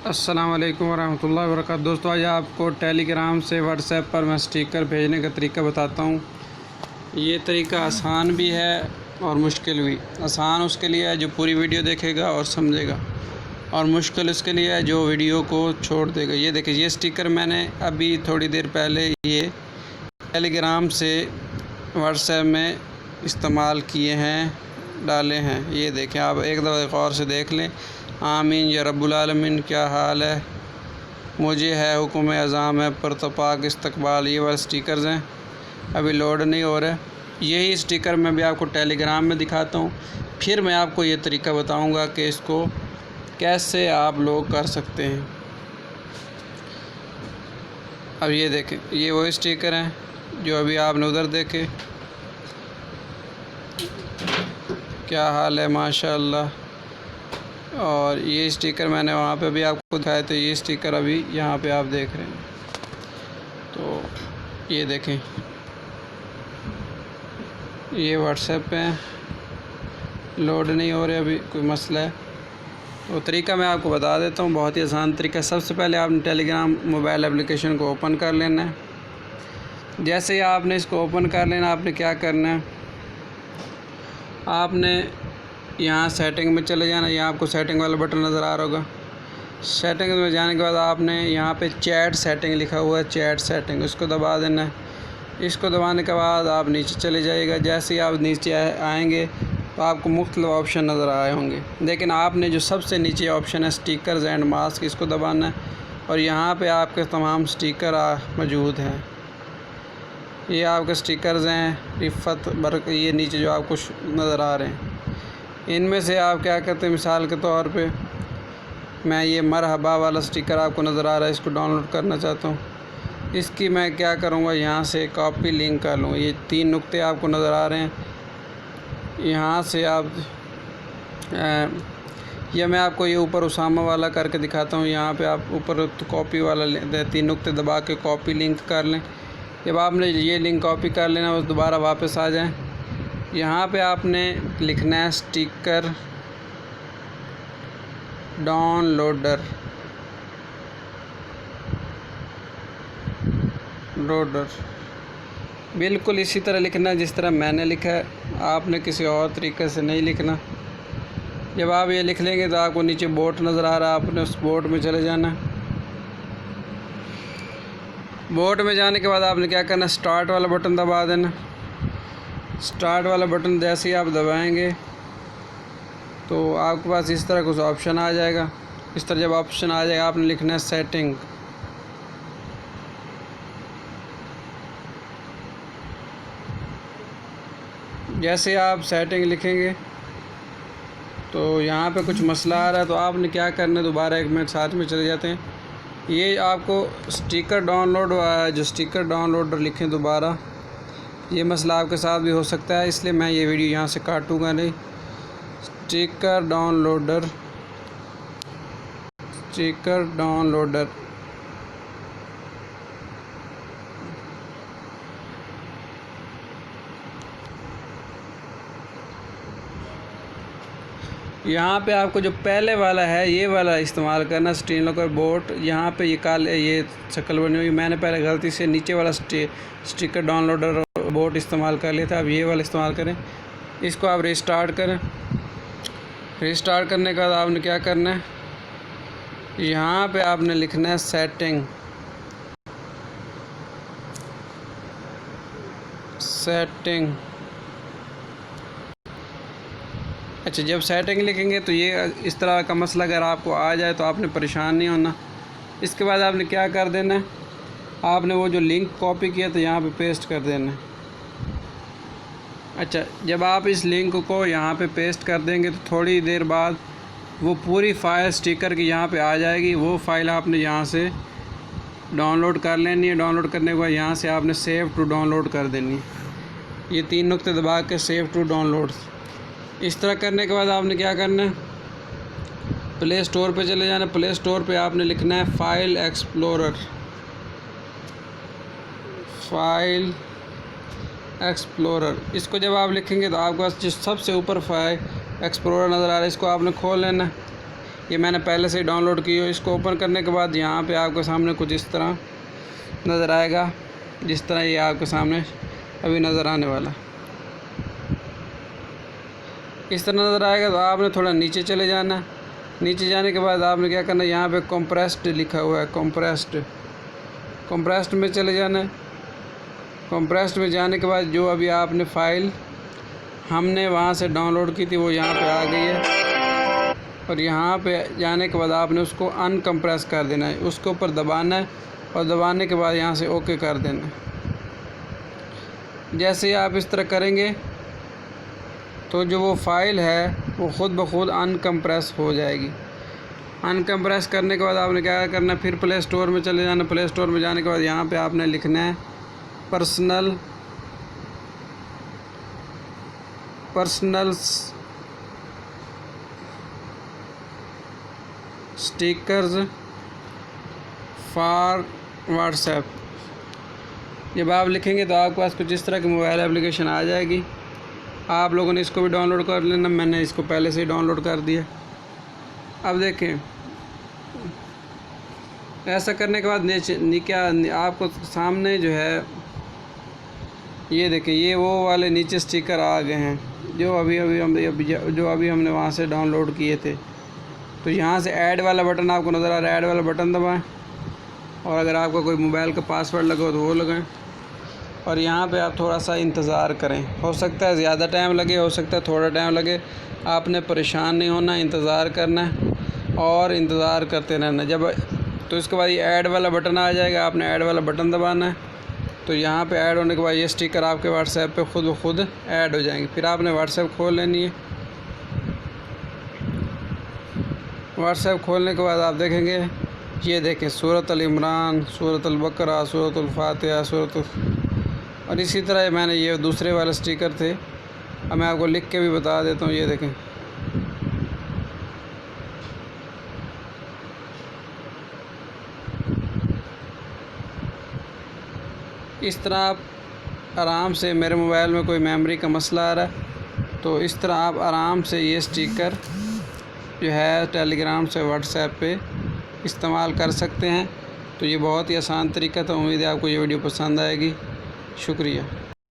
अस्सलाम वालेकुम वरहमतुल्लाहि वबरकातुहू। दोस्तों, आज आपको टेलीग्राम से व्हाट्सएप पर मैं स्टिकर भेजने का तरीका बताता हूँ। ये तरीका आसान भी है और मुश्किल भी। आसान उसके लिए है जो पूरी वीडियो देखेगा और समझेगा, और मुश्किल उसके लिए है जो वीडियो को छोड़ देगा। ये देखिए, ये स्टिकर मैंने अभी थोड़ी देर पहले ये टेलीग्राम से व्हाट्सएप में इस्तेमाल किए हैं, डाले हैं। ये देखें, आप एक दफ़ा गौर से देख लें। आमीन या रब्बुल आलमीन, क्या हाल है, मुझे है हुक्म अज़ाम है, परतपाक इस्तकबाल, ये वाले स्टिकर्स हैं। अभी लोड नहीं हो रहा है। यही स्टिकर मैं भी आपको टेलीग्राम में दिखाता हूँ, फिर मैं आपको ये तरीका बताऊँगा कि इसको कैसे आप लोग कर सकते हैं। अब ये देखें, ये वही स्टिकर हैं जो अभी आपने उधर देखे। क्या हाल है, माशाअल्लाह। और ये स्टिकर मैंने वहाँ पे भी आपको दिखाया, तो ये स्टिकर अभी यहाँ पे आप देख रहे हैं। तो ये देखें, ये व्हाट्सएप पे लोड नहीं हो रहे, अभी कोई मसला है। तो तरीका मैं आपको बता देता हूँ, बहुत ही आसान तरीका। सबसे पहले आपने टेलीग्राम मोबाइल एप्लीकेशन को ओपन कर लेना है। जैसे ही आपने इसको ओपन कर लेना, आपने क्या करना है, आपने यहाँ सेटिंग में चले जाना। यहाँ आपको सेटिंग वाला बटन नज़र आ रहा होगा। सेटिंग में जाने के बाद आपने यहाँ पे चैट सेटिंग लिखा हुआ है, चैट सेटिंग, उसको दबा देना है। इसको दबाने के बाद आप नीचे चले जाइएगा। जैसे ही आप नीचे आएंगे तो आपको मुख्तलिफ ऑप्शन नज़र आए होंगे, लेकिन आपने जो सबसे नीचे ऑप्शन है स्टिकर्स एंड मास्क, इसको दबाना है। और यहाँ पे आपके तमाम स्टिकर मौजूद हैं। ये आपके स्टिकर्स हैं, रिफ़त बरक, ये नीचे जो आपको नज़र आ रहे हैं। इनमें से आप क्या करते हैं, मिसाल के तौर पे मैं ये मरहबा वाला स्टिकर आपको नज़र आ रहा है, इसको डाउनलोड करना चाहता हूँ। इसकी मैं क्या करूँगा, यहाँ से कॉपी लिंक कर लूँगा। ये 3 नुक्ते आपको नज़र आ रहे हैं, यहाँ से आप या मैं आपको ये ऊपर उसामा वाला करके दिखाता हूँ। यहाँ पे आप ऊपर तो कॉपी वाला 3 नुक्ते दबा के कॉपी लिंक कर लें। जब आपने ये लिंक कॉपी कर लेना, बस दोबारा वापस आ जाएं। यहाँ पे आपने लिखना है स्टिकर डाउनलोडर बिल्कुल इसी तरह लिखना है जिस तरह मैंने लिखा है। आपने किसी और तरीके से नहीं लिखना। जब आप ये लिख लेंगे तो आपको नीचे बोट नज़र आ रहा है, आपने उस बोट में चले जाना है। बोट में जाने के बाद आपने क्या करना है, स्टार्ट वाला बटन दबा देना। स्टार्ट वाला बटन जैसे ही आप दबाएंगे तो आपके पास इस तरह कुछ ऑप्शन आ जाएगा। इस तरह जब ऑप्शन आ जाएगा, आपने लिखना है सेटिंग। जैसे आप सेटिंग लिखेंगे तो यहाँ पे कुछ मसला आ रहा है, तो आपने क्या करना है, दोबारा एक मिनट साथ में चले जाते हैं। ये आपको स्टिकर डाउनलोड, जो स्टिकर डाउनलोडर लिखें दोबारा, ये मसला आपके साथ भी हो सकता है, इसलिए मैं ये वीडियो यहाँ से काटूँगा नहीं। स्टिकर डाउनलोडर यहाँ पे आपको जो पहले वाला है ये वाला इस्तेमाल करना, स्क्रीन लॉकर बोट। यहाँ पे ये काले ये शक्ल बनी हुई, मैंने पहले गलती से नीचे वाला स्टिकर डाउनलोडर बोट इस्तेमाल कर लिया था। अब ये वाला इस्तेमाल करें। इसको आप रिस्टार्ट करें। रिस्टार्ट करने के बाद आपने क्या करना है, यहाँ पे आपने लिखना है सेटिंग। अच्छा, जब सेटिंग लिखेंगे तो ये इस तरह का मसला अगर आपको आ जाए तो आपने परेशान नहीं होना। इसके बाद आपने क्या कर देना है, आपने वो जो लिंक कॉपी किया तो यहाँ पे पेस्ट कर देना है। अच्छा, जब आप इस लिंक को यहाँ पे पेस्ट कर देंगे तो थोड़ी देर बाद वो पूरी फ़ाइल स्टिकर की यहाँ पे आ जाएगी। वो फ़ाइल आपने यहाँ से डाउनलोड कर लेनी है। डाउनलोड करने के बाद यहाँ से आपने सेव टू डाउनलोड कर देनी है। ये 3 नुक्ते दबा के सेव टू डाउनलोड। इस तरह करने के बाद आपने क्या करना है, प्ले स्टोर पे चले जाना। प्ले स्टोर पे आपने लिखना है फाइल एक्सप्लोरर। इसको जब आप लिखेंगे तो आपके पास जो सबसे ऊपर फाइल एक्सप्लोरर नज़र आ रहा है, इसको आपने खोल लेना। ये मैंने पहले से ही डाउनलोड की है। इसको ओपन करने के बाद यहाँ पे आपके सामने कुछ इस तरह नज़र आएगा, जिस तरह ये आपके सामने अभी नज़र आने वाला। इस तरह नज़र आएगा तो आपने थोड़ा नीचे चले जाना। नीचे जाने के बाद आपने क्या करना है, यहाँ पे कंप्रेस्ड लिखा हुआ है, कंप्रेस्ड में चले जाना है। कंप्रेस्ड में जाने के बाद जो अभी आपने फ़ाइल हमने वहाँ से डाउनलोड की थी वो यहाँ पे आ गई है। और यहाँ पे जाने के बाद आपने उसको अनकम्प्रेस कर देना है, उसके ऊपर दबाना है और दबाने के बाद यहाँ से ओके कर देना है। जैसे ही आप इस तरह करेंगे तो जो वो फ़ाइल है वो ख़ुद ब खुद अनकम्प्रेस हो जाएगी। अनकम्प्रेस करने के बाद आपने क्या करना है, फिर प्ले स्टोर में चले जाना। प्ले स्टोर में जाने के बाद यहाँ पे आपने लिखना है पर्सनल स्टिकर्स फॉर व्हाट्सएप। जब आप लिखेंगे तो आपके पास कुछ इस तरह की मोबाइल एप्लीकेशन आ जाएगी। आप लोगों ने इसको भी डाउनलोड कर लेना, मैंने इसको पहले से ही डाउनलोड कर दिया। अब देखें, ऐसा करने के बाद क्या आपको सामने जो है ये देखें, ये वो वाले नीचे स्टिकर आ गए हैं जो अभी हमने वहाँ से डाउनलोड किए थे। तो यहाँ से ऐड वाला बटन आपको नज़र आ रहा है, ऐड वाला बटन दबाएं और अगर आपका कोई मोबाइल का पासवर्ड लगा हो तो वो लगाएं। और यहाँ पे आप थोड़ा सा इंतज़ार करें, हो सकता है ज़्यादा टाइम लगे, हो सकता है थोड़ा टाइम लगे। आपने परेशान नहीं होना, इंतज़ार करना है और इंतज़ार करते रहना। जब तो इसके बाद ये ऐड वाला बटन आ जाएगा, आपने ऐड वाला बटन दबाना है। तो यहाँ पे ऐड होने के बाद ये स्टिकर आपके व्हाट्सएप पे ख़ुद ब खुद ऐड हो जाएंगे। फिर आपने व्हाट्सएप खोल लेनी है। व्हाट्सएप खोलने के बाद आप देखेंगे, ये देखें सूरत अल इमरान, सूरत अल बकरा, सूरत अल फातिहा, और इसी तरह मैंने ये दूसरे वाले स्टिकर थे। अब मैं आपको लिख के भी बता देता हूँ, ये देखें। इस तरह आप आराम से, मेरे मोबाइल में कोई मेमोरी का मसला आ रहा है तो इस तरह आप आराम से ये स्टिकर जो है टेलीग्राम से व्हाट्सएप पे इस्तेमाल कर सकते हैं। तो ये बहुत ही आसान तरीका था। उम्मीद है आपको ये वीडियो पसंद आएगी। शुक्रिया।